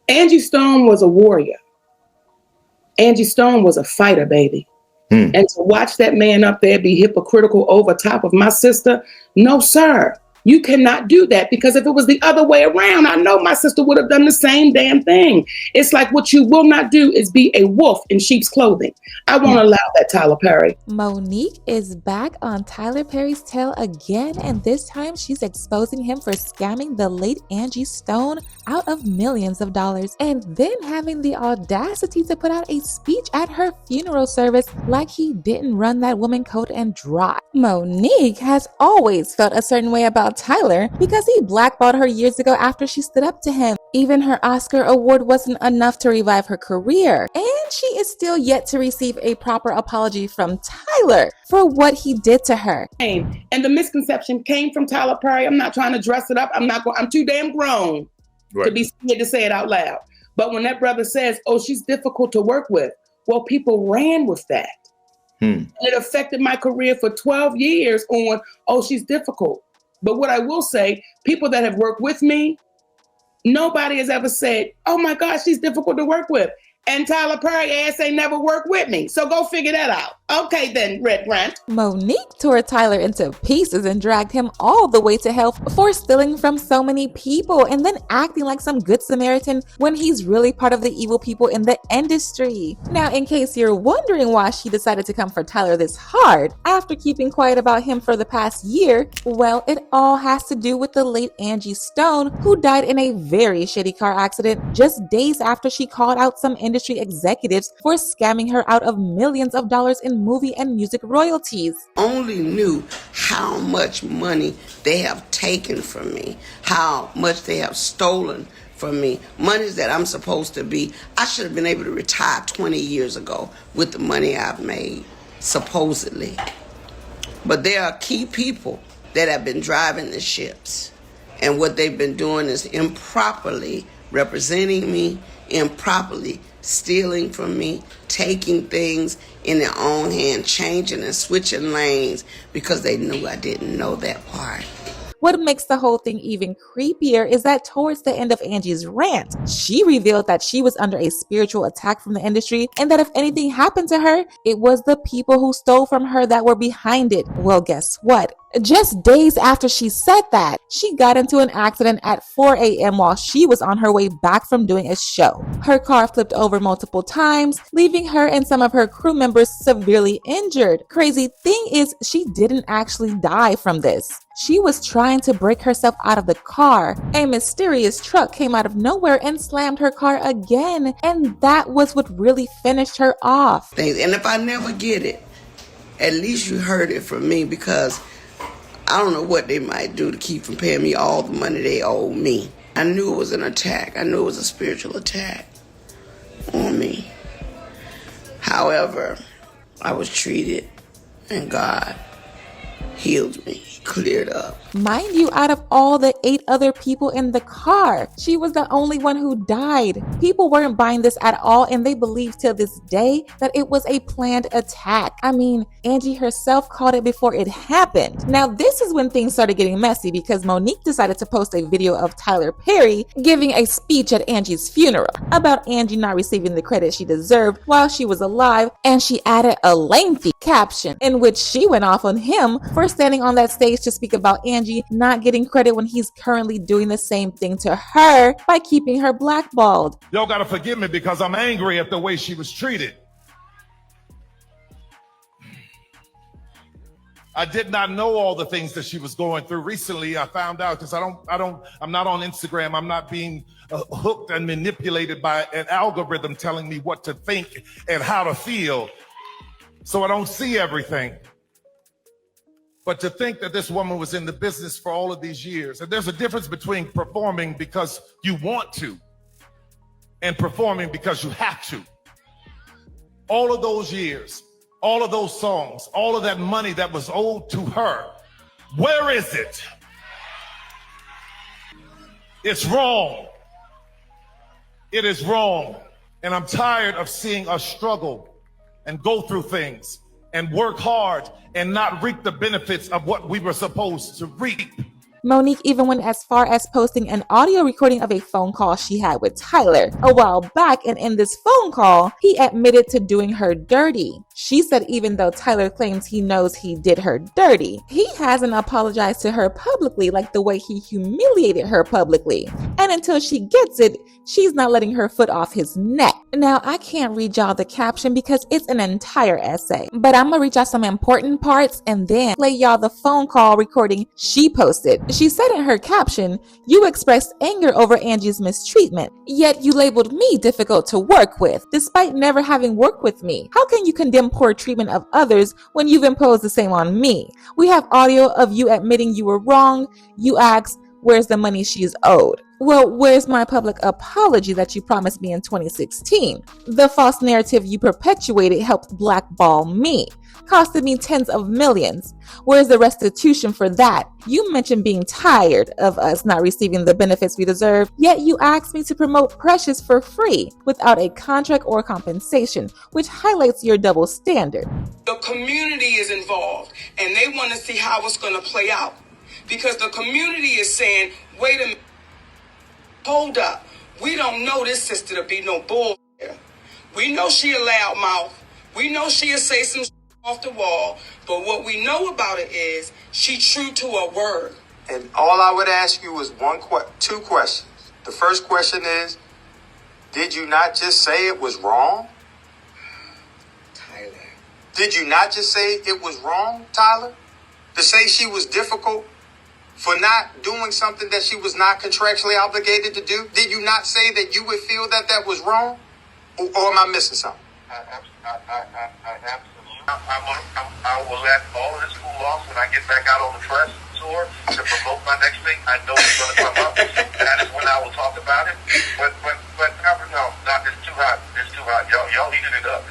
Angie Stone was a warrior. Angie Stone was a fighter, baby. And to watch that man up there be hypocritical over top of my sister, no, sir. You cannot do that, because if it was the other way around, I know my sister would have done the same damn thing. It's like, what you will not do is be a wolf in sheep's clothing. I won't allow that, Tyler Perry. Monique is back on Tyler Perry's tail again, and this time she's exposing him for scamming the late Angie Stone out of millions of dollars, and then having the audacity to put out a speech at her funeral service like he didn't run that woman coat and dry. Monique has always felt a certain way about Tyler because he blackballed her years ago after she stood up to him. Even her Oscar award wasn't enough to revive her career, and she is still yet to receive a proper apology from Tyler for what he did to her. And the misconception came from Tyler Perry. I'm not trying to dress it up. I'm too damn grown to be scared to say it out loud. But when that brother says, oh, she's difficult to work with, well, people ran with that. And it affected my career for 12 years on, oh, she's difficult. But what I will say, people that have worked with me, nobody has ever said, oh my God, she's difficult to work with. And Tyler Perry ass ain't never worked with me. So go figure that out. Okay then, Red Grant. Monique tore Tyler into pieces and dragged him all the way to hell for stealing from so many people and then acting like some good Samaritan when he's really part of the evil people in the industry. Now, in case you're wondering why she decided to come for Tyler this hard after keeping quiet about him for the past year, well, it all has to do with the late Angie Stone, who died in a very shitty car accident just days after she called out some industry executives for scamming her out of millions of dollars in movie and music royalties. Only knew how much money they have taken from me, how much they have stolen from me, monies that I'm supposed to be. I should have been able to retire 20 years ago with the money I've made, supposedly. But there are key people that have been driving the ships, and what they've been doing is improperly representing me, improperly stealing from me, taking things in their own hand, changing and switching lanes because they knew I didn't know that part. What makes the whole thing even creepier is that towards the end of Angie's rant, she revealed that she was under a spiritual attack from the industry and that if anything happened to her, it was the people who stole from her that were behind it. Well, guess what? Just days after she said that, she got into an accident at 4 a.m. while she was on her way back from doing a show. Her car flipped over multiple times, leaving her and some of her crew members severely injured. Crazy thing is, she didn't actually die from this. She was trying to break herself out of the car. A mysterious truck came out of nowhere and slammed her car again, and that was what really finished her off. And if I never get it, at least you heard it from me, because I don't know what they might do to keep from paying me all the money they owe me. I knew it was an attack. I knew it was a spiritual attack on me. However, I was treated, and God healed me, cleared up. Mind you, out of all the 8 other people in the car, she was the only one who died. People weren't buying this at all, and they believe till this day that it was a planned attack. I mean, Angie herself called it before it happened. Now, this is when things started getting messy because Monique decided to post a video of Tyler Perry giving a speech at Angie's funeral about Angie not receiving the credit she deserved while she was alive, and she added a lengthy caption in which she went off on him for standing on that stage to speak about Angie not getting credit when he's currently doing the same thing to her by keeping her blackballed. Y'all gotta forgive me because I'm angry at the way she was treated. I did not know all the things that she was going through. Recently, I found out because I'm not on Instagram. I'm not being hooked and manipulated by an algorithm telling me what to think and how to feel. So I don't see everything. But to think that this woman was in the business for all of these years, and there's a difference between performing because you want to and performing because you have to. All of those years, all of those songs, all of that money that was owed to her, where is it? It's wrong. It is wrong. And I'm tired of seeing us struggle and go through things and work hard and not reap the benefits of what we were supposed to reap. Monique even went as far as posting an audio recording of a phone call she had with Tyler a while back, and in this phone call, he admitted to doing her dirty. She said even though Tyler claims he knows he did her dirty, he hasn't apologized to her publicly like the way he humiliated her publicly. And until she gets it, she's not letting her foot off his neck. Now, I can't read y'all the caption because it's an entire essay, but I'm gonna read y'all some important parts and then play y'all the phone call recording she posted. She said in her caption, "You expressed anger over Angie's mistreatment, yet you labeled me difficult to work with, despite never having worked with me. How can you condemn poor treatment of others when you've imposed the same on me? We have audio of you admitting you were wrong. You asked, where's the money she's owed? Well, where's my public apology that you promised me in 2016? The false narrative you perpetuated helped blackball me, costed me tens of millions. Where's the restitution for that? You mentioned being tired of us not receiving the benefits we deserve, yet you asked me to promote Precious for free without a contract or compensation, which highlights your double standard." The community is involved, and they want to see how it's going to play out. Because the community is saying, wait a minute, hold up. We don't know this sister to be no bull. We know she a loud mouth. We know she'll say some off the wall. But what we know about it is she true to her word. And all I would ask you is two questions. The first question is, did you not just say it was wrong? Tyler. Did you not just say it was wrong, Tyler? To say she was difficult for not doing something that she was not contractually obligated to do? Did you not say that you would feel that that was wrong? Or am I missing something? I will let all of this cool off when I get back out on the press tour to promote my next thing. I know it's going to come up. That is when I will talk about it. But no, it's too hot. It's too hot. Y'all heated it up.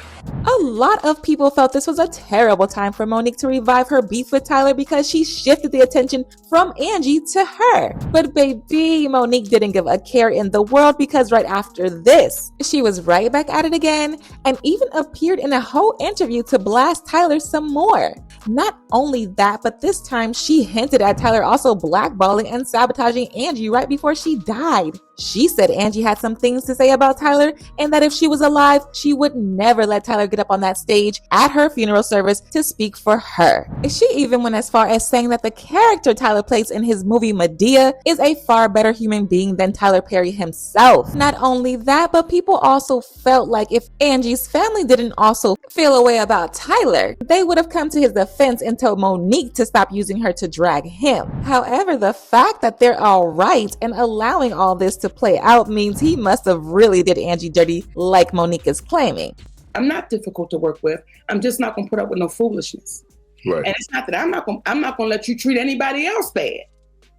A lot of people felt this was a terrible time for Monique to revive her beef with Tyler because she shifted the attention from Angie to her. But baby, Monique didn't give a care in the world, because right after this, she was right back at it again and even appeared in a whole interview to blast Tyler some more. Not only that, but this time she hinted at Tyler also blackballing and sabotaging Angie right before she died. She said Angie had some things to say about Tyler and that if she was alive, she would never let Tyler get up on that stage at her funeral service to speak for her. She even went as far as saying that the character Tyler plays in his movie Medea is a far better human being than Tyler Perry himself. Not only that, but people also felt like if Angie's family didn't also feel a way about Tyler, they would have come to his defense and told Monique to stop using her to drag him. However, the fact that they're all right and allowing all this to play out means he must have really did Angie dirty like Monique is claiming. I'm not difficult to work with. I'm just not going to put up with no foolishness. Right. And it's not that I'm not going to let you treat anybody else bad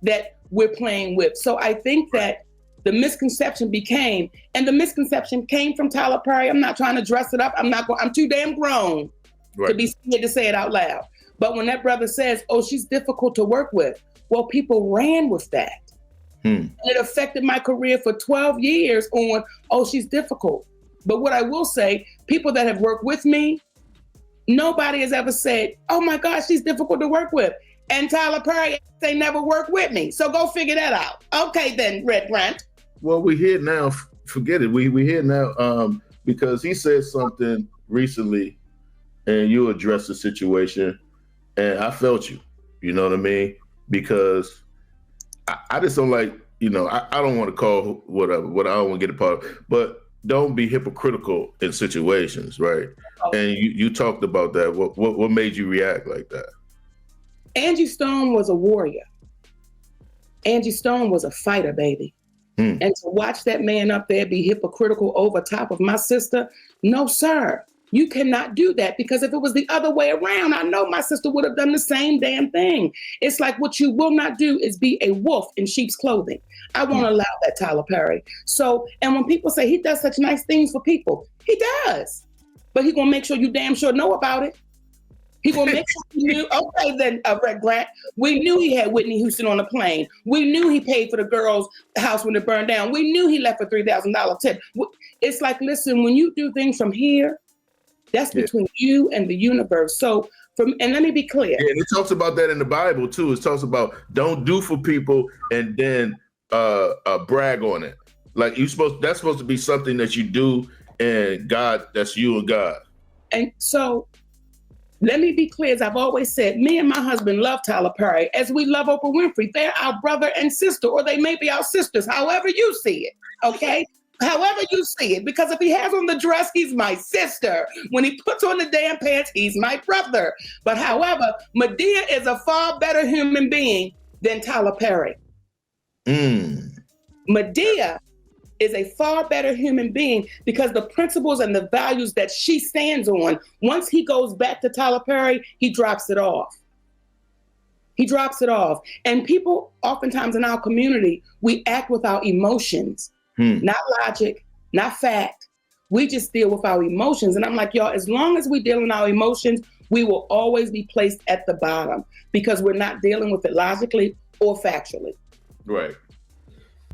that we're playing with. So I think that the misconception came from Tyler Perry. I'm not trying to dress it up. I'm too damn grown to be scared to say it out loud. But when that brother says, oh, she's difficult to work with, well, people ran with that. And it affected my career for 12 years on, oh, she's difficult. But what I will say, people that have worked with me, nobody has ever said, oh my gosh, she's difficult to work with. And Tyler Perry, they never worked with me. So go figure that out. Okay then, Red Grant. Well, we're here now. Forget it. We're here now because he said something recently and you addressed the situation and I felt you. You know what I mean? Because I just don't like, I don't want to call whatever, what I don't want to get a part of, but don't be hypocritical in situations, right? And you talked about that. What made you react like that? Angie Stone was a warrior. Angie Stone was a fighter, baby. And to watch that man up there be hypocritical over top of my sister, no, sir. You cannot do that, because if it was the other way around, I know my sister would have done the same damn thing. It's like what you will not do is be a wolf in sheep's clothing. I won't allow that, Tyler Perry. So, and when people say he does such nice things for people, he does. But he gonna make sure you damn sure know about it. He gonna make sure you knew. Okay, then, Red Grant, we knew he had Whitney Houston on the plane. We knew he paid for the girl's house when it burned down. We knew he left a $3,000 tip. It's like, listen, when you do things from here, That's between you and the universe. So and let me be clear. Yeah, and it talks about that in the Bible too. It talks about don't do for people and then brag on it. Like that's supposed to be something that you do, and God, that's you and God. And so let me be clear, as I've always said, me and my husband love Tyler Perry as we love Oprah Winfrey. They're our brother and sister, or they may be our sisters, however you see it, okay? However you see it, because if he has on the dress, he's my sister. When he puts on the damn pants, he's my brother. But however, Madea is a far better human being than Tyler Perry. Madea is a far better human being because the principles and the values that she stands on, once he goes back to Tyler Perry, he drops it off. He drops it off. And people oftentimes in our community, we act with our emotions. Not logic, not fact. We just deal with our emotions. And I'm like, y'all, as long as we deal in our emotions, we will always be placed at the bottom because we're not dealing with it logically or factually. Right.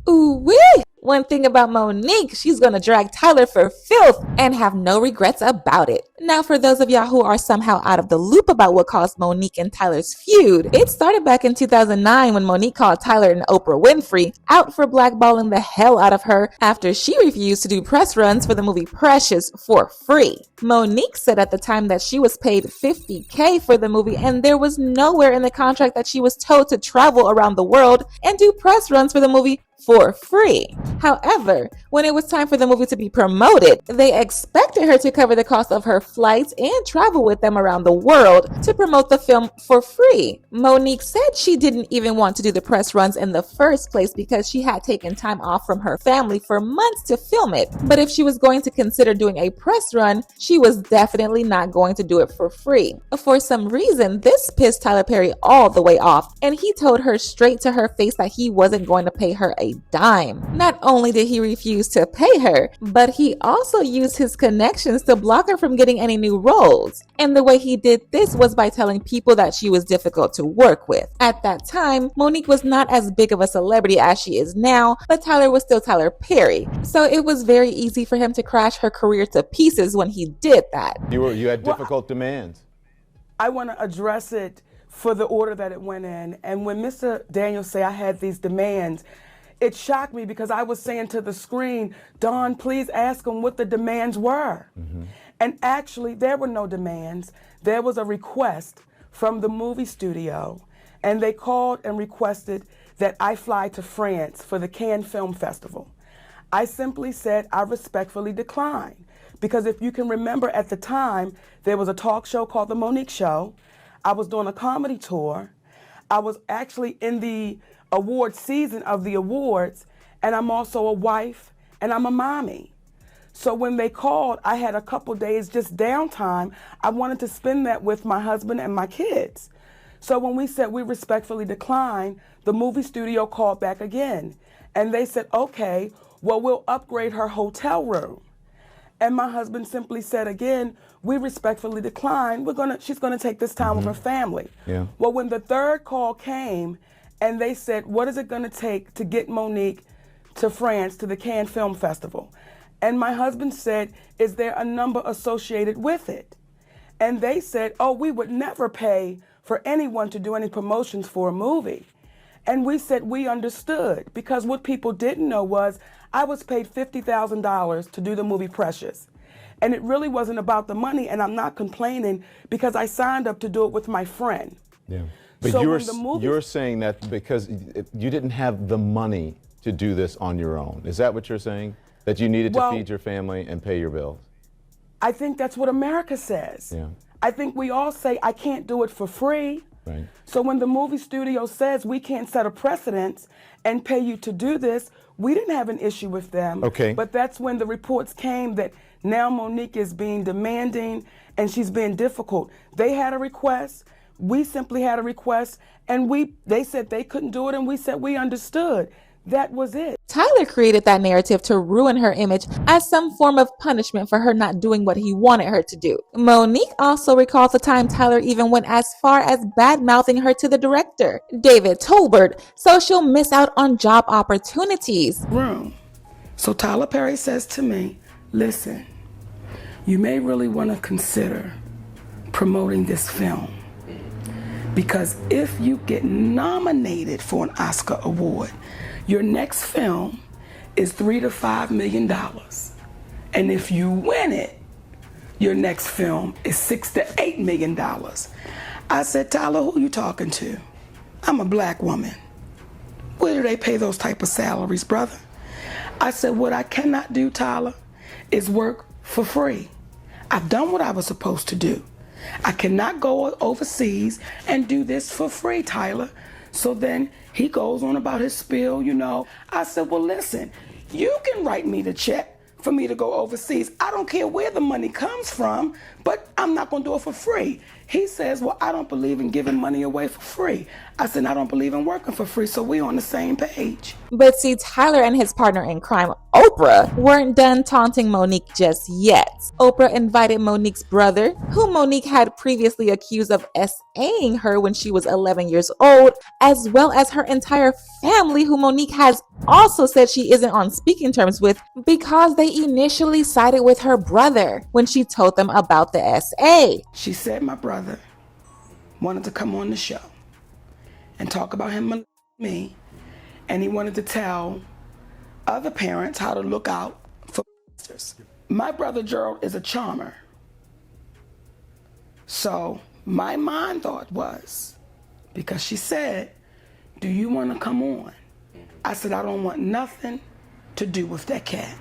Ooh wee! One thing about Monique, she's gonna drag Tyler for filth and have no regrets about it. Now, for those of y'all who are somehow out of the loop about what caused Monique and Tyler's feud, it started back in 2009 when Monique called Tyler and Oprah Winfrey out for blackballing the hell out of her after she refused to do press runs for the movie Precious for free. Monique said at the time that she was paid $50K for the movie, and there was nowhere in the contract that she was told to travel around the world and do press runs for the movie for free. However, when it was time for the movie to be promoted, they expected her to cover the cost of her flights and travel with them around the world to promote the film for free. Monique said she didn't even want to do the press runs in the first place because she had taken time off from her family for months to film it. But if she was going to consider doing a press run, she was definitely not going to do it for free. For some reason, this pissed Tyler Perry all the way off, and he told her straight to her face that he wasn't going to pay her a dime. Not only did he refuse to pay her, but he also used his connections to block her from getting any new roles. And the way he did this was by telling people that she was difficult to work with. At that time, Monique was not as big of a celebrity as she is now, but Tyler was still Tyler Perry. So it was very easy for him to crash her career to pieces when he did that. You had difficult demands. I want to address it for the order that it went in. And when Mr. Daniels say I had these demands, it shocked me because I was saying to the screen, Dawn, please ask them what the demands were. And actually, there were no demands. There was a request from the movie studio, and they called and requested that I fly to France for the Cannes Film Festival. I simply said I respectfully declined because if you can remember at the time, there was a talk show called The Monique Show. I was doing a comedy tour. I was actually in the award season of the awards, and I'm also a wife and I'm a mommy. So when they called, I had a couple days just downtime. I wanted to spend that with my husband and my kids. So when we said we respectfully declined, the movie studio called back again, and they said, okay, well, we'll upgrade her hotel room. And my husband simply said again, we respectfully decline. She's gonna take this time with her family. Yeah. Well, when the third call came, and they said, what is it going to take to get Monique to France, to the Cannes Film Festival? And my husband said, is there a number associated with it? And they said, oh, we would never pay for anyone to do any promotions for a movie. And we said we understood, because what people didn't know was I was paid $50,000 to do the movie Precious. And it really wasn't about the money, and I'm not complaining because I signed up to do it with my friend. Yeah. But So you're saying that because you didn't have the money to do this on your own. Is that what you're saying? That you needed to feed your family and pay your bills? I think that's what America says. Yeah. I think we all say, I can't do it for free. Right. So when the movie studio says we can't set a precedent and pay you to do this, we didn't have an issue with them. Okay. But that's when the reports came that now Monique is being demanding and she's being difficult. They had a request. We simply had a request, and they said they couldn't do it, and we said we understood. That was it. Tyler created that narrative to ruin her image as some form of punishment for her not doing what he wanted her to do. Monique also recalls the time Tyler even went as far as bad-mouthing her to the director, David Tolbert, so she'll miss out on job opportunities. So Tyler Perry says to me, listen, you may really want to consider promoting this film. Because if you get nominated for an Oscar award, your next film is $3 to $5 million. And if you win it, your next film is $6 to $8 million. I said, Tyler, who you talking to? I'm a black woman. Where do they pay those type of salaries, brother? I said, what I cannot do, Tyler, is work for free. I've done what I was supposed to do. I cannot go overseas and do this for free, Tyler. So then he goes on about his spiel, you know. I said, well, listen, you can write me the check for me to go overseas. I don't care where the money comes from, but I'm not gonna do it for free. He says, well, I don't believe in giving money away for free. I said, I don't believe in working for free, so we're on the same page. But see, Tyler and his partner in crime, Oprah, weren't done taunting Monique just yet. Oprah invited Monique's brother, who Monique had previously accused of SAing her when she was 11 years old, as well as her entire family, who Monique has also said she isn't on speaking terms with because they initially sided with her brother when she told them about the SA. She said my brother wanted to come on the show and talk about him and me, and he wanted to tell other parents how to look out for monsters. My brother Gerald is a charmer. So my mind thought was, because she said, do you want to come on? I said, I don't want nothing to do with that cat.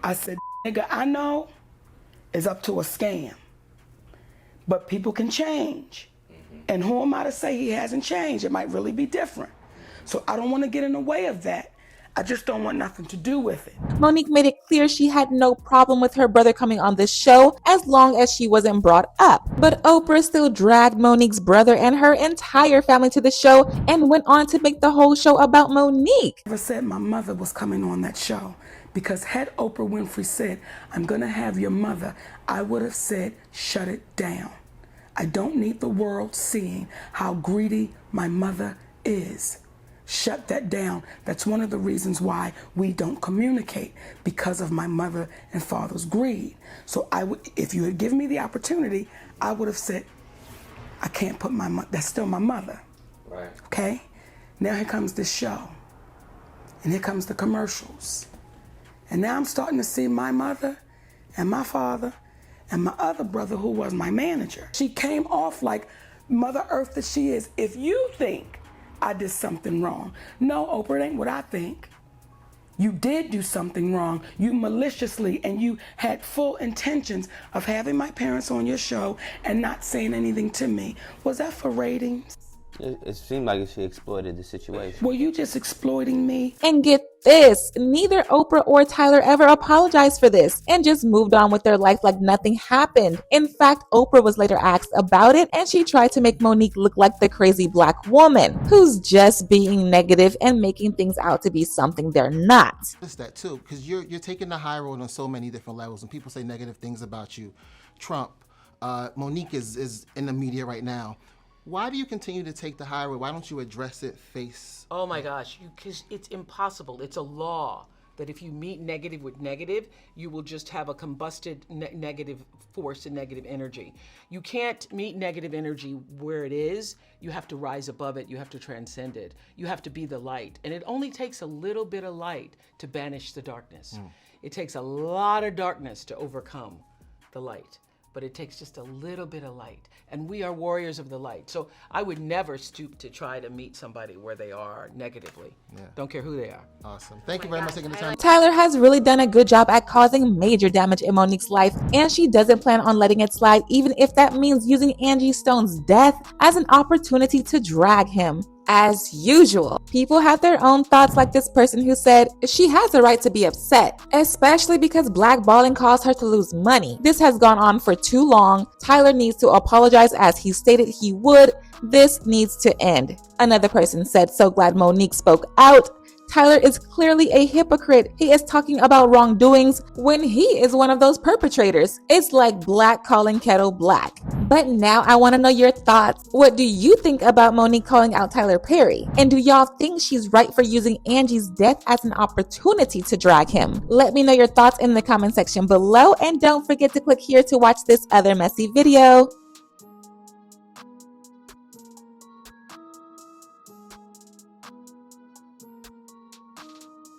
I said, nigga, I know it's up to a scam, but people can change. And who am I to say he hasn't changed? It might really be different. So I don't want to get in the way of that. I just don't want nothing to do with it. Monique made it clear she had no problem with her brother coming on the show as long as she wasn't brought up. But Oprah still dragged Monique's brother and her entire family to the show and went on to make the whole show about Monique. I never said my mother was coming on that show, because had Oprah Winfrey said, I'm gonna have your mother, I would have said, shut it down. I don't need the world seeing how greedy my mother is. Shut that down. That's one of the reasons why we don't communicate, because of my mother and father's greed. So if you had given me the opportunity, I would have said, I can't put my mother, that's still my mother. Right. Okay? Now here comes this show. And here comes the commercials. And now I'm starting to see my mother and my father and my other brother, who was my manager. She came off like Mother Earth that she is. If you think I did something wrong, no, Oprah, it ain't what I think. You did do something wrong. You maliciously, and you had full intentions of having my parents on your show and not saying anything to me. Was that for ratings? It seemed like she exploited the situation. Were you just exploiting me? And get this, neither Oprah or Tyler ever apologized for this and just moved on with their life like nothing happened. In fact, Oprah was later asked about it, and she tried to make Monique look like the crazy black woman who's just being negative and making things out to be something they're not. It's that too, because you're taking the high road on so many different levels, and people say negative things about you. Trump, Monique is in the media right now. Why do you continue to take the high road? Why don't you address it face? Oh my gosh, because it's impossible. It's a law that if you meet negative with negative, you will just have a combusted negative force and negative energy. You can't meet negative energy where it is. You have to rise above it. You have to transcend it. You have to be the light. And it only takes a little bit of light to banish the darkness. It takes a lot of darkness to overcome the light. But it takes just a little bit of light. And we are warriors of the light. So I would never stoop to try to meet somebody where they are negatively. Yeah. Don't care who they are. Awesome. Thank you very much for taking the time. Tyler has really done a good job at causing major damage in Monique's life, and she doesn't plan on letting it slide, even if that means using Angie Stone's death as an opportunity to drag him. As usual, people have their own thoughts, like this person who said she has a right to be upset, especially because blackballing caused her to lose money. This has gone on for too long. Tyler needs to apologize as he stated he would. This needs to end. Another person said, so glad Monique spoke out. Tyler is clearly a hypocrite. He is talking about wrongdoings when he is one of those perpetrators. It's like black calling kettle black. But now I want to know your thoughts. What do you think about Monique calling out Tyler Perry? And do y'all think she's right for using Angie's death as an opportunity to drag him? Let me know your thoughts in the comment section below, and don't forget to click here to watch this other messy video.